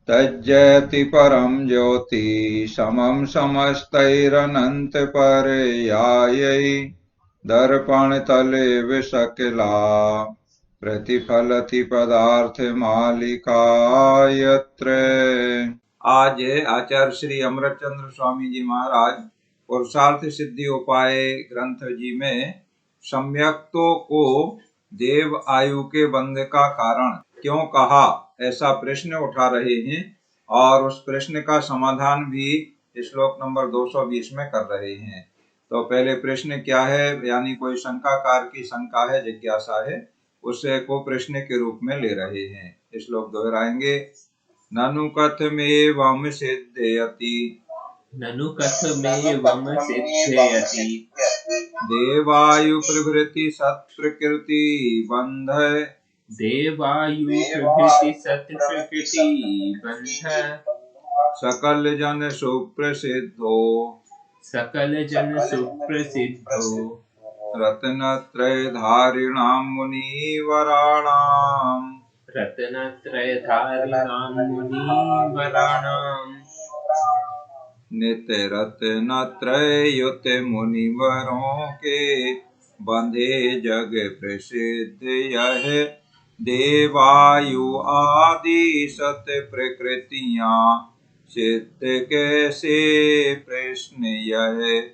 तज्जयति परम ज्योति समम समस्तैरनंत पर्यायै दर्पण तले विशकिला प्रतिफलति पदार्थ मालिका यत्र। आज आचार्य श्री अमृतचंद्र स्वामी जी महाराज पुरुषार्थ सिद्धि उपाय ग्रंथ जी में सम्यक्तों को देव आयु के बंध का कारण क्यों कहा, ऐसा प्रश्न उठा रहे हैं और उस प्रश्न का समाधान भी श्लोक नंबर 220 में कर रहे हैं। तो पहले प्रश्न क्या है, यानी कोई शंकाकार की शंका है, जिज्ञासा है, उसे को प्रश्न के रूप में ले रहे हैं। श्लोक दोहराएंगे। ननु कथमेवं सिद्धयति देवायु प्रभृति सत्प्रकृति बंध सकल जन सुप्रसिद्धो रत्नत्रयधारिणां मुनिवराणां नित्य रत्नत्रयुत मुनिवरों के बंधे जग प्रसिद्ध यह देवायु आदि सत प्रकृतियां सिद्ध कैसे प्रश्न यह।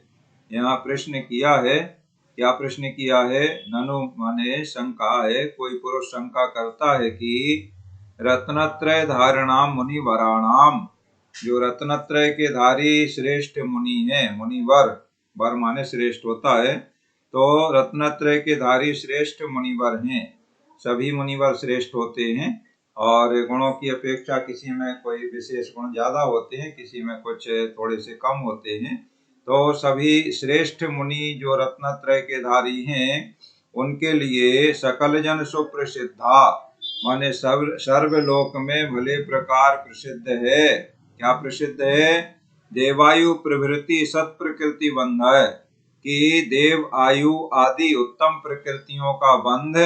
यहाँ प्रश्न किया है, क्या प्रश्न किया है? ननु माने शंका है, कोई पुरुष शंका करता है कि रत्नत्रय धारणाम मुनिवराणाम, जो रत्नत्रय के धारी श्रेष्ठ मुनि है, मुनिवर, वर माने श्रेष्ठ होता है, तो रत्नत्रय के धारी श्रेष्ठ मुनिवर हैं। सभी मुनिवर श्रेष्ठ होते हैं और गुणों की अपेक्षा किसी में कोई विशेष गुण ज्यादा होते हैं, किसी में कुछ थोड़े से कम होते हैं। तो सभी श्रेष्ठ मुनि जो रत्नत्रय के धारी हैं, उनके लिए सकल जन सुप्रसिद्धा माने सर्वलोक में भले प्रकार प्रसिद्ध है। क्या प्रसिद्ध है? देवायु प्रभृति सत प्रकृति बंध है, कि देव आयु आदि उत्तम प्रकृतियों का बंध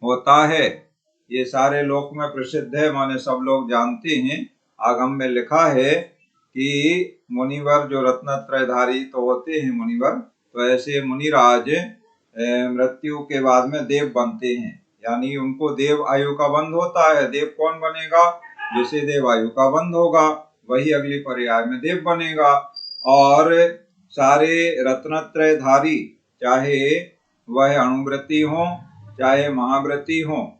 होता है। ये सारे लोक में प्रसिद्ध है, माने सब लोग जानते हैं। आगम में लिखा है कि मुनिवर जो रत्नत्रयधारी तो होते हैं मुनिवर, तो ऐसे मुनिराज मृत्यु के बाद में देव बनते हैं, यानी उनको देव आयु का बंध होता है। देव कौन बनेगा? जिसे देव आयु का बंध होगा वही अगली पर्याय में देव बनेगा। और सारे रत्नत्रयधारी, चाहे वह अणुव्रती हो चाहे महाव्रती हो,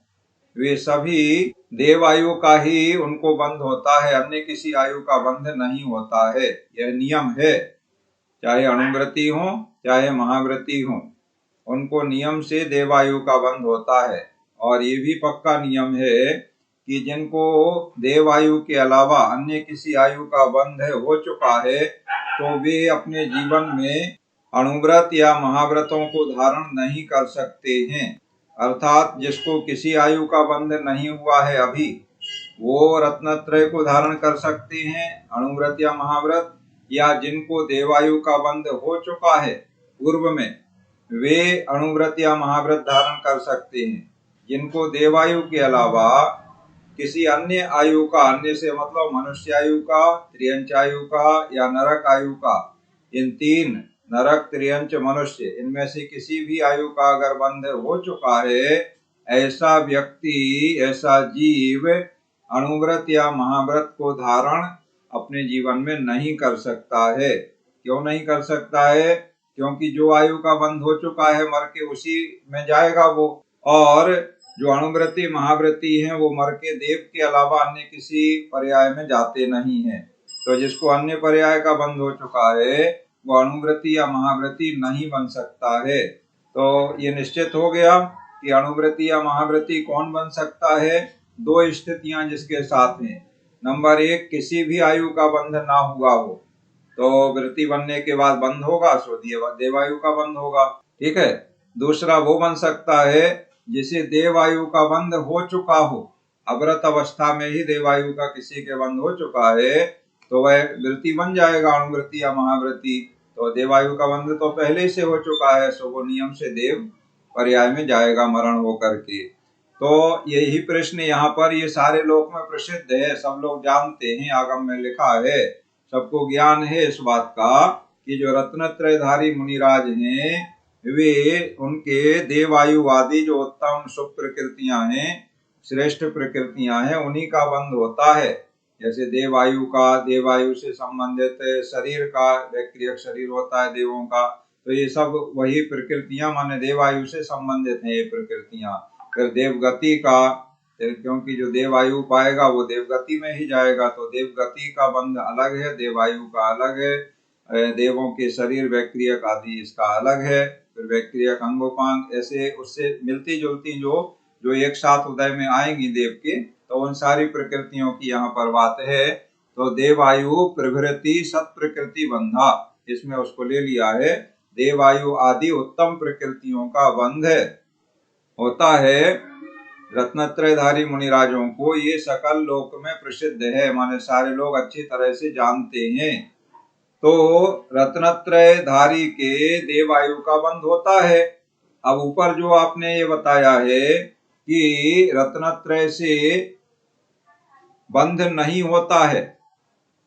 वे सभी देव आयु का ही उनको बंध होता है, अन्य किसी आयु का बंध नहीं होता है। यह नियम है, चाहे अणुव्रती हो चाहे महाव्रती हो, उनको नियम से देवायु का बंध होता है। और ये भी पक्का नियम है कि जिनको देवायु के अलावा अन्य किसी आयु का बंध हो चुका है, तो वे अपने जीवन में अणुव्रत या महाव्रतों को धारण नहीं कर सकते हैं। अर्थात जिसको किसी आयु का बंध नहीं हुआ है अभी, वो रत्नत्रय को धारण कर सकते हैं, अणुव्रत या महाव्रत, या जिनको देवायु का बंध हो चुका है पूर्व में, वे अणुव्रत या महाव्रत धारण कर सकते हैं। जिनको देवायु के अलावा किसी अन्य आयु का, अन्य से मतलब मनुष्य आयु का, त्रियंच आयु का या नरक आयु का, इन तीन, नरक त्रियंच मनुष्य, इनमें से किसी भी आयु का अगर बंध हो चुका है, ऐसा व्यक्ति, ऐसा जीव अणुव्रत या महाव्रत को धारण अपने जीवन में नहीं कर सकता है। क्यों नहीं कर सकता है? क्योंकि जो आयु का बंध हो चुका है मर के उसी में जाएगा वो, और जो अणुव्रती महाव्रती हैं वो मर के देव के अलावा अन्य किसी पर्याय में जाते नहीं हैं। तो जिसको अन्य पर्याय का बंध हो चुका है वो अणुव्रती या महाव्रती नहीं बन सकता है। तो ये निश्चित हो गया कि अणुव्रती या महाव्रती कौन बन सकता है। दो स्थितियां जिसके साथ हैं। नंबर एक, किसी भी आयु का बंध ना हुआ हो, तो वृत्ति बनने के बाद बंध होगा, सो देवायु का बंध होगा। ठीक है। दूसरा वो बन सकता है जिसे देवायु का बंध हो चुका हो, अव्रत अवस्था में ही देवायु का किसी के बंध हो चुका है, तो वह वृत्ति बन जाएगा, अणुव्रती या महाव्रती। तो देवायु का बंध तो पहले से हो चुका है, सो वो नियम से देव पर्याय में जाएगा मरण होकर के। तो यही प्रश्न यहाँ पर ये सारे लोक में प्रसिद्ध है, सब लोग जानते हैं, आगम में लिखा है, सबको ज्ञान है इस बात का कि जो रत्नत्रयधारी मुनिराज हैं वे उनके देवायुवादी जो उत्तम शुभ प्रकृतियां हैं, श्रेष्ठ प्रकृतियां हैं, उन्हीं का बंध होता है। जैसे देवायु का, देवायु से संबंधित शरीर का, वैक्रियक शरीर होता है देवों का, तो ये सब वही प्रकृतियां माने देवायु से संबंधित हैं ये प्रकृतियां। फिर देवगति का, क्योंकि जो देवायु पाएगा वो देवगति में ही जाएगा, तो देवगति का बंध अलग है, देवायु का अलग है, देवों के शरीर वैक्रियक आदि इसका अलग है, फिर वैक्रियक अंगोपांग, ऐसे उससे मिलती जुलती जो जो एक साथ उदय में आएंगी देव के, तो उन सारी प्रकृतियों की यहाँ पर बात है। तो देवायु प्रभृति सत प्रकृति बंधा, इसमें उसको ले लिया है, देवायु आदि उत्तम प्रकृतियों का बंध होता है रत्नत्रयधारी मुनिराजों को। ये सकल लोक में प्रसिद्ध है, माने सारे लोग अच्छी तरह से जानते हैं। तो रत्नत्रयधारी के देवायु का बंध होता है। अब ऊपर जो आपने ये बताया है कि रत्नत्रय से बंध नहीं होता है,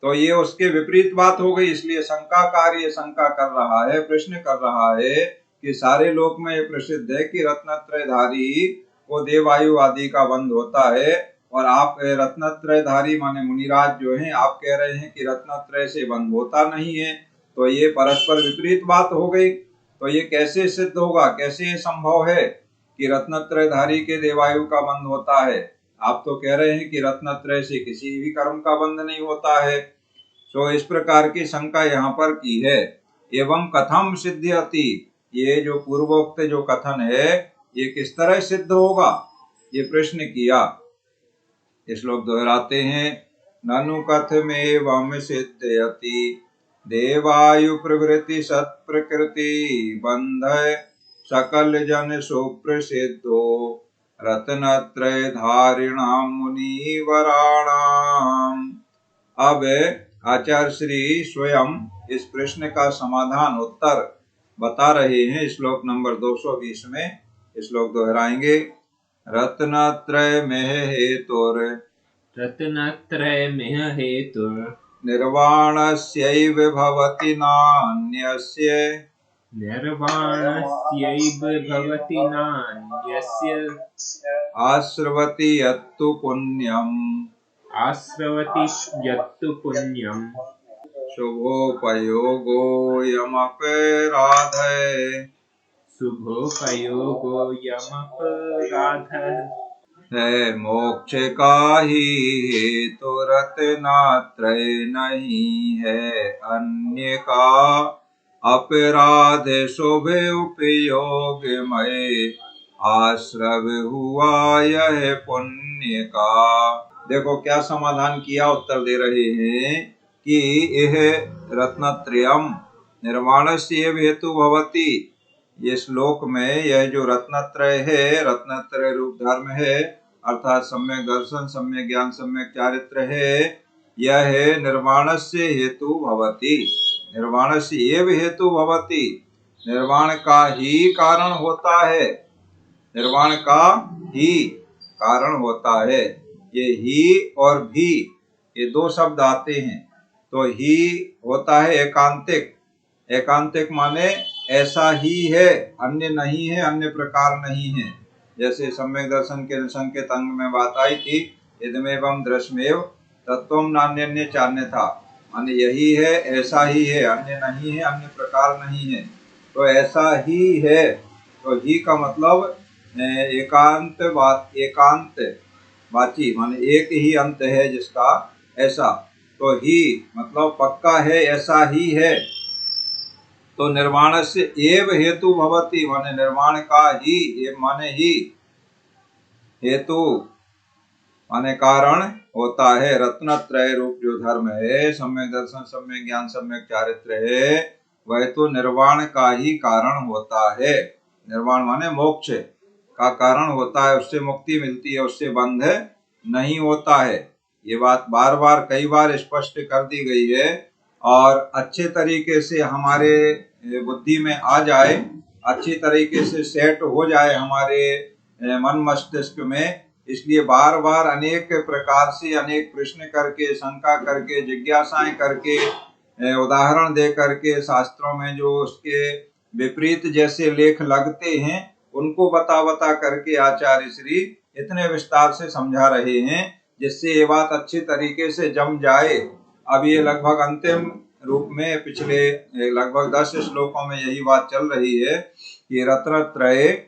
तो ये उसके विपरीत बात हो गई, इसलिए शंकाकार ये शंका कर रहा है, प्रश्न कर रहा है कि सारे लोक में ये प्रसिद्ध है कि रत्नत्रयधारी को देवायु आदि का बंध होता है, और आप रत्नत्रयधारी माने मुनिराज जो हैं, आप कह रहे हैं कि रत्नत्रय से बंध होता नहीं है, तो ये परस्पर विपरीत बात हो गई। तो ये कैसे सिद्ध होगा, कैसे ये संभव है कि रत्नत्रयधारी के देवायु का बंध होता है? आप तो कह रहे हैं कि रत्नत्रय से किसी भी कर्म का बंध नहीं होता है। तो इस प्रकार की शंका यहाँ पर की है। एवं कथम सिद्ध्यति, ये जो पूर्वोक्त जो कथन है ये किस तरह सिद्ध होगा, ये प्रश्न किया। श्लोक दोहराते हैं, ननु कथमेवं सिद्ध्यति देवायु प्रवृत्ति सत्प्रकृति बंध सकल जन सुप्रसिद्धो रत्नत्रयधारिणां मुनिवराणाम्। अब आचार्य श्री स्वयं इस प्रश्न का समाधान उत्तर बता रहे हैं श्लोक नंबर 220 में। श्लोक दोहराएंगे, रत्नत्रय मेह हेतुर, रत्नत्रय मेह हेतुर निर्वाणस्यैव भवति नान्यस्य, निर्वाणस्यैव भवति नान्यस्य, आश्रवति यत्तु पुण्यम्, आस्रवति यत्तु पुण्यम्, शुभोपयोगोऽयमपराधः, शुभोपयोगोऽयमपराधः, है मोक्ष का ही हेतु रत्नत्रय नहीं है अन्य का, अपराध शुभ उपयोग में आश्रव हुआ यह पुण्य का। देखो क्या समाधान किया, उत्तर दे रहे हैं कि यह रत्नत्रयम् निर्वाणस्य हेतु भवति, ये श्लोक में यह जो रत्नत्रय है, रत्नत्रय रूप धर्म है, अर्थात सम्यक दर्शन, सम्यक ज्ञान, सम्यक चारित्र है, यह निर्वाणस्य हेतु भवति, निर्वाणस्य एव हेतु भवति, निर्वाण का ही कारण होता है, निर्वाण का ही कारण होता है। ये ही और भी ये दो शब्द आते हैं, तो ही होता है एकांतिक, एकांतिक माने ऐसा ही है, अन्य नहीं है, अन्य प्रकार नहीं है। जैसे सम्यक दर्शन के संकेत अंग में बात आई थी, इदमेवं दृश्यमेव तत्वं नान्यन्य चान्यथा, माने यही है, ऐसा ही है, अन्य नहीं है, अन्य प्रकार नहीं है, तो ऐसा ही है। तो ही का मतलब एकांत वाची, माने एक ही अंत है जिसका, ऐसा। तो ही मतलब पक्का है, ऐसा ही है। तो निर्वाण से एव हेतु भवति, माने निर्वाण का ही, माने ही हेतु माने कारण होता है। रत्नत्रय रूप जो धर्म है, सम्यक दर्शन, सम्यक ज्ञान, सम्यक चारित्र है, वह तो निर्वाण का ही कारण होता है। निर्वाण माने मोक्ष का कारण होता है, उससे मुक्ति मिलती है, उससे बंध नहीं होता है। ये बात बार बार कई बार स्पष्ट कर दी गई है, और अच्छे तरीके से हमारे बुद्धि में आ जाए, अच्छी तरीके से सेट हो जाए हमारे मन मस्तिष्क में। इसलिए बार बार अनेक प्रकार से अनेक प्रश्न करके, शंका करके, जिज्ञासाएं करके, उदाहरण दे करके शास्त्रों में जो उसके विपरीत जैसे लेख लगते हैं उनको बता बता करके आचार्य श्री इतने विस्तार से समझा रहे हैं जिससे ये बात अच्छी तरीके से जम जाए। अब ये लगभग अंतिम रूप में पिछले लगभग 10 श्लोकों में यही बात चल रही है कि रत्नत्रय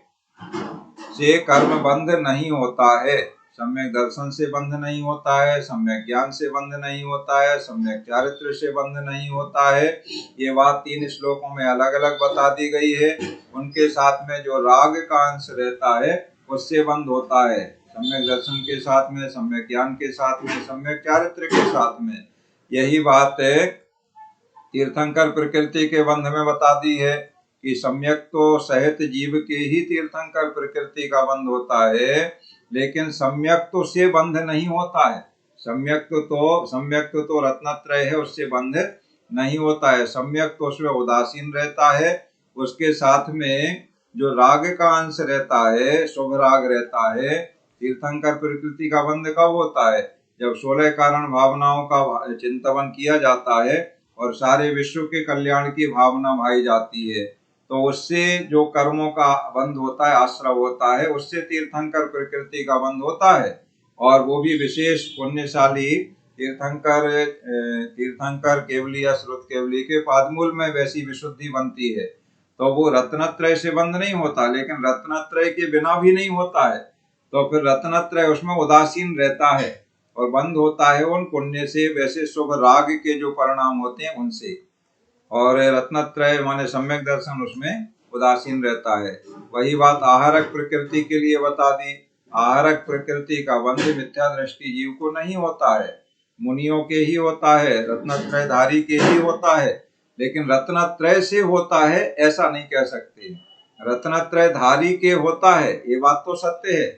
से कर्म बंध नहीं होता है, सम्यक दर्शन से बंध नहीं होता है, सम्यक ज्ञान से बंध नहीं होता है, सम्यक चारित्र से बंध नहीं होता है। ये बात 3 श्लोकों में अलग अलग बता दी गई है। उनके साथ में जो राग का अंश रहता है उससे बंध होता है, सम्यक दर्शन के साथ में, सम्यक ज्ञान के साथ में, सम्यक चारित्र के साथ में। यही बात तीर्थंकर प्रकृति के बंध में बता दी है कि सम्यक तो सहित जीव के ही तीर्थंकर प्रकृति का बंध होता है, लेकिन सम्यक तो से बंध नहीं होता है। सम्यक तो रत्नत्रय है, उससे बंध नहीं होता है। सम्यक तो उसमें उदासीन रहता है, उसके साथ में जो राग का अंश रहता है, शुभ राग रहता है। तीर्थंकर प्रकृति का बंध कब होता है? जब 16 कारण भावनाओं का चिंतन किया जाता है और सारे विश्व के कल्याण की भावना भाई जाती है, तो उससे जो कर्मों का बंध होता है, आश्रव होता है, उससे तीर्थंकर प्रकृति का बंध होता है। और वो भी विशेष पुण्यशाली तीर्थंकर केवली या श्रुत केवली के पादमूल में वैसी विशुद्धि बनती है, तो वो रत्नत्रय से बंध नहीं होता। लेकिन रत्नत्रय के बिना भी नहीं होता है, तो फिर रत्नत्रय उसमें उदासीन रहता है और बंध होता है उन पुण्य से, वैसे शुभ राग के जो परिणाम होते हैं उनसे। और रत्नत्रय माने सम्यक दर्शन उसमें उदासीन रहता है। वही बात आहारक प्रकृति के लिए बता दी। आहारक प्रकृति का बंध मिथ्या दृष्टि जीव को नहीं होता है, मुनियों के ही होता है, रत्नत्रय धारी के ही होता है। लेकिन रत्नत्रय से होता है ऐसा नहीं कह सकते, रत्नत्रय धारी के होता है, ये बात तो सत्य है।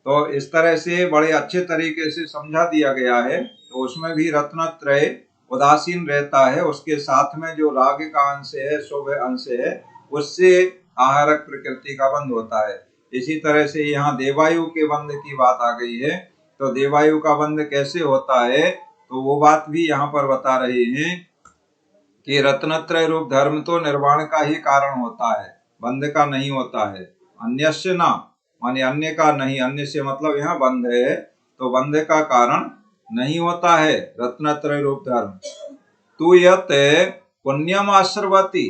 तो इस तरह से बड़े अच्छे तरीके से समझा दिया गया है। तो उसमें भी रत्नत्रय उदासीन रहता है, उसके साथ में जो राग का अंश है, शुभ अंश है, उससे आहारक प्रकृति का बंध होता है। इसी तरह से यहाँ देवायु के बंध की बात आ गई है। तो देवायु का बंध कैसे होता है, तो वो बात भी यहाँ पर बता रहे हैं कि रत्नत्रय रूप धर्म तो निर्वाण का ही कारण होता है, बंध का नहीं होता है। अन्यस्य ना माने अन्य का नहीं, अन्य से मतलब यहाँ बंध है, तो बंध का कारण नहीं होता है रत्नत्रय रूप धर्म। तू यत पुण्यम आश्रवती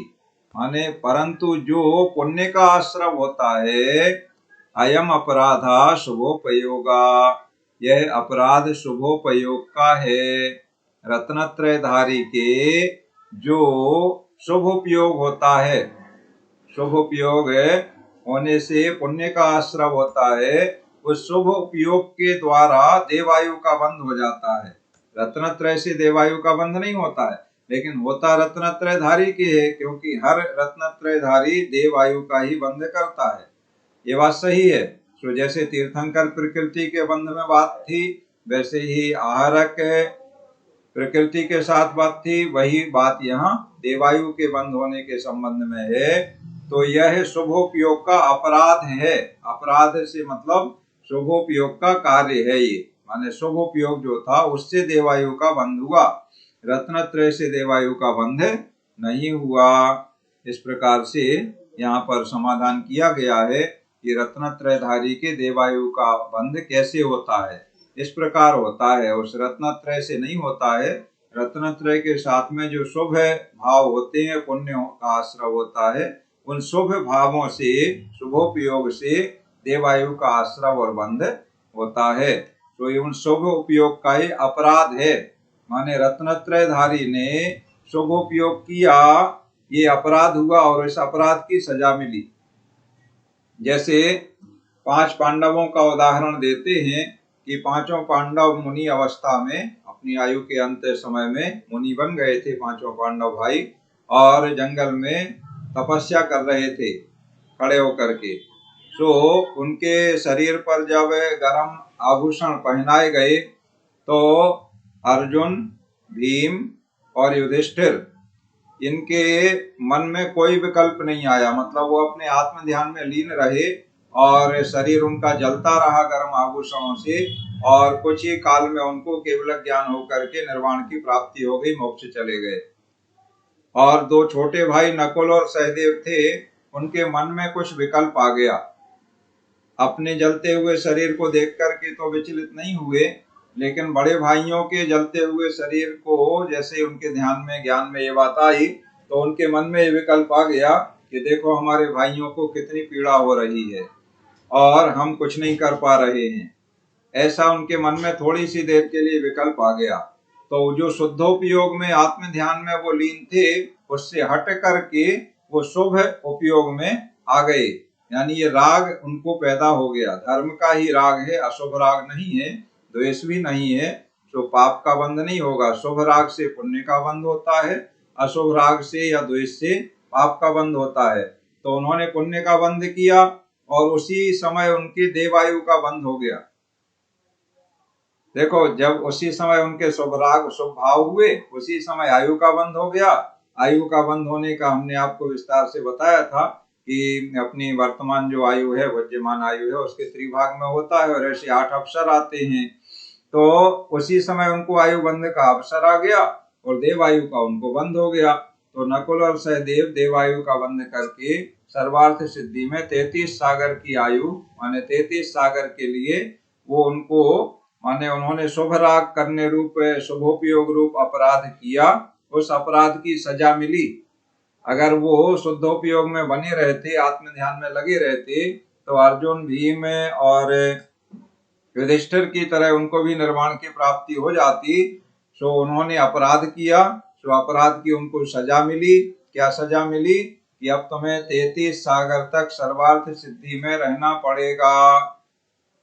माने परंतु जो पुण्य का आश्रव होता है, अयम अपराधा शुभोपयोगा, यह अपराध शुभोपयोग का है। रत्नत्रय धारी के जो शुभ उपयोग होता है, शुभ उपयोग होने से पुण्य का आश्रव होता है, उस शुभ उपयोग के द्वारा देवायु का बंध हो जाता है। रत्नत्रय से देवायु का बंध नहीं होता है, लेकिन होता रत्नत्रय धारी के है, क्योंकि हर रत्नत्रय धारी देवायु का ही बंध करता है। ये बात सही है। तो जैसे तीर्थंकर प्रकृति के बंध में बात थी, वैसे ही आहारक प्रकृति के साथ बात थी, वही बात यहाँ देवायु के बंध होने के संबंध में है। तो यह शुभोपयोग का अपराध है। अपराध से मतलब शुभोपयोग का कार्य है ये, माने शुभोपयोग जो था उससे देवायु का बंध हुआ, रत्नत्रय से देवायु का बंध नहीं हुआ। इस प्रकार से यहाँ पर समाधान किया गया है कि रत्नत्रयधारी के देवायु का बंध कैसे होता है। इस प्रकार होता है, उस रत्नत्रय से नहीं होता है। रत्नत्रय के साथ में जो शुभ भाव होते हैं, पुण्य का आश्रय होता है, उन शुभ भावों से, शुभोपयोग से देवायु का आश्रय और बंध होता है। तो ये उन शुभ उपयोग का ही अपराध है, माने रत्नत्रयधारी ने शुभ उपयोग किया, ये अपराध हुआ और इस अपराध की सजा मिली। जैसे 5 पांडवों का उदाहरण देते हैं कि पांचों पांडव मुनि अवस्था में, अपनी आयु के अंत समय में मुनि बन गए थे पांचों पांडव भाई, और जंगल में तपस्या कर रहे थे खड़े होकर के। तो उनके शरीर पर जब गरम आभूषण पहनाए गए तो अर्जुन, भीम और युधिष्ठिर, इनके मन में कोई विकल्प नहीं आया, मतलब वो अपने आत्म ध्यान में लीन रहे और शरीर उनका जलता रहा गर्म आभूषणों से, और कुछ ही काल में उनको केवल ज्ञान होकर के निर्वाण की प्राप्ति हो गई, मोक्ष चले गए। और दो छोटे भाई नकुल और सहदेव थे, उनके मन में कुछ विकल्प आ गया। अपने जलते हुए शरीर को देख करके तो विचलित नहीं हुए, लेकिन बड़े भाइयों के जलते हुए शरीर को जैसे उनके ध्यान में ज्ञान में ये बात आई, तो उनके मन में ये विकल्प आ गया कि देखो हमारे भाइयों को कितनी पीड़ा हो रही है और हम कुछ नहीं कर पा रहे हैं। ऐसा उनके मन में थोड़ी सी देर के लिए विकल्प आ गया। तो जो शुद्धोपयोग में आत्म ध्यान में वो लीन थे, उससे हट करके वो शुभ उपयोग में आ गए, यानी ये राग उनको पैदा हो गया। धर्म का ही राग है, अशुभ राग नहीं है, द्वेष भी नहीं है, तो पाप का बंध नहीं होगा। शुभ राग से पुण्य का बंध होता है, अशुभ राग से या द्वेष से पाप का बंध होता है। तो उन्होंने पुण्य का बंध किया और उसी समय उनकी देवायु का बंध हो गया। देखो, जब उसी समय उनके शुभ राग शुभ भाव हुए, उसी समय आयु का बंध हो गया। आयु का बंध होने का हमने आपको विस्तार से बताया था कि अपनी वर्तमान जो आयु है, विद्यमान आयु है, उसके त्रिभाग में होता है और ऐसे 8 अवसर आते हैं। तो उसी समय उनको आयु बंध का अवसर आ गया और देवायु का उनको बंध हो गया। तो नकुल और सहदेव देवायु का बंध करके सर्वार्थ सिद्धि में 33 सागर की आयु माने 33 सागर के लिए वो उनको माने उन्होंने शुभ राग करने रूप शुभोपयोग रूप अपराध किया, उस अपराध की सजा मिली। अगर वो शुद्धोपयोग में बने रहते, आत्म ध्यान में लगे रहते, तो अर्जुन भीम और युधिष्ठिर की तरह उनको भी निर्वाण की प्राप्ति हो जाती। सो उन्होंने अपराध किया, सो अपराध की उनको सजा मिली। क्या सजा मिली? कि अब तुम्हें 33 सागर तक सर्वार्थ सिद्धि में रहना पड़ेगा।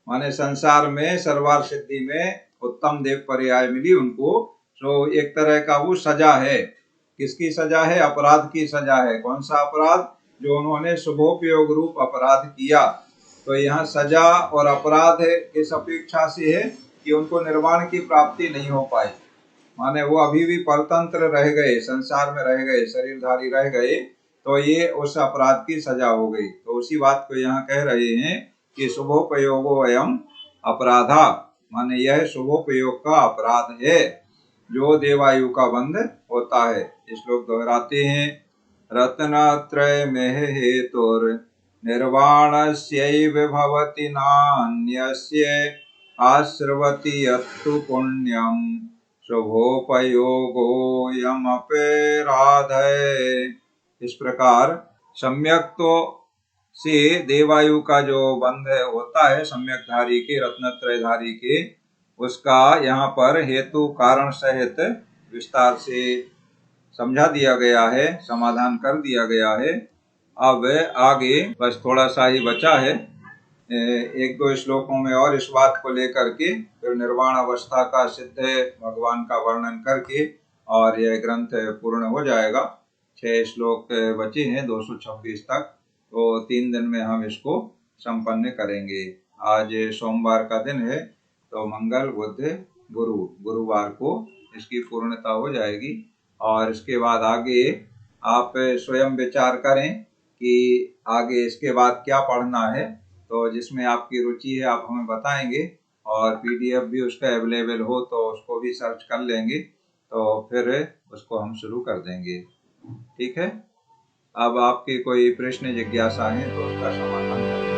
माने संसार में सर्वार्थ सिद्धि में उत्तम देव पर्याय मिली उनको। सो एक तरह का वो सजा है। किसकी सजा है? अपराध की सजा है। कौन सा अपराध? जो उन्होंने शुभोपयोग रूप अपराध किया। तो यहाँ सजा और अपराध इस अपेक्षा से है कि उनको निर्वाण की प्राप्ति नहीं हो पाई, माने वो अभी भी परतंत्र रह गए, संसार में रह गए, शरीरधारी रह गए, तो ये उस अपराध की सजा हो गई। तो उसी बात को यहाँ कह रहे हैं कि शुभोपयोगो अयम अपराधा, माने यह शुभोपयोग का अपराध है जो देवायु का बंध होता है। इस श्लोक दोहराते हैं। रत्नत्रय में हेतुर निर्वाणस्यैव भवति नान्यस्य आश्रवति यत्तु पुण्यम शुभोपयोगो यमपेराधय। इस प्रकार सम्यक तो से देवायु का जो बंध होता है सम्यकधारी के, रत्नत्रयधारी के, उसका यहाँ पर हेतु कारण सहित विस्तार से समझा दिया गया है, समाधान कर दिया गया है। अब आगे बस थोड़ा सा ही बचा है, 1-2 श्लोकों में और इस बात को लेकर के फिर निर्वाण अवस्था का सिद्ध भगवान का वर्णन करके और यह ग्रंथ पूर्ण हो जाएगा। 6 श्लोक बचे हैं 226 तक, तो 3 दिन में हम इसको संपन्न करेंगे। आज सोमवार का दिन है, तो मंगल बुध गुरुवार को इसकी पूर्णता हो जाएगी। और इसके बाद आगे आप स्वयं विचार करें कि आगे इसके बाद क्या पढ़ना है, तो जिसमें आपकी रुचि है आप हमें बताएंगे, और PDF भी उसका अवेलेबल हो तो उसको भी सर्च कर लेंगे, तो फिर उसको हम शुरू कर देंगे। ठीक है। अब आपके कोई प्रश्न जिज्ञासा है तो उसका समाधान करें।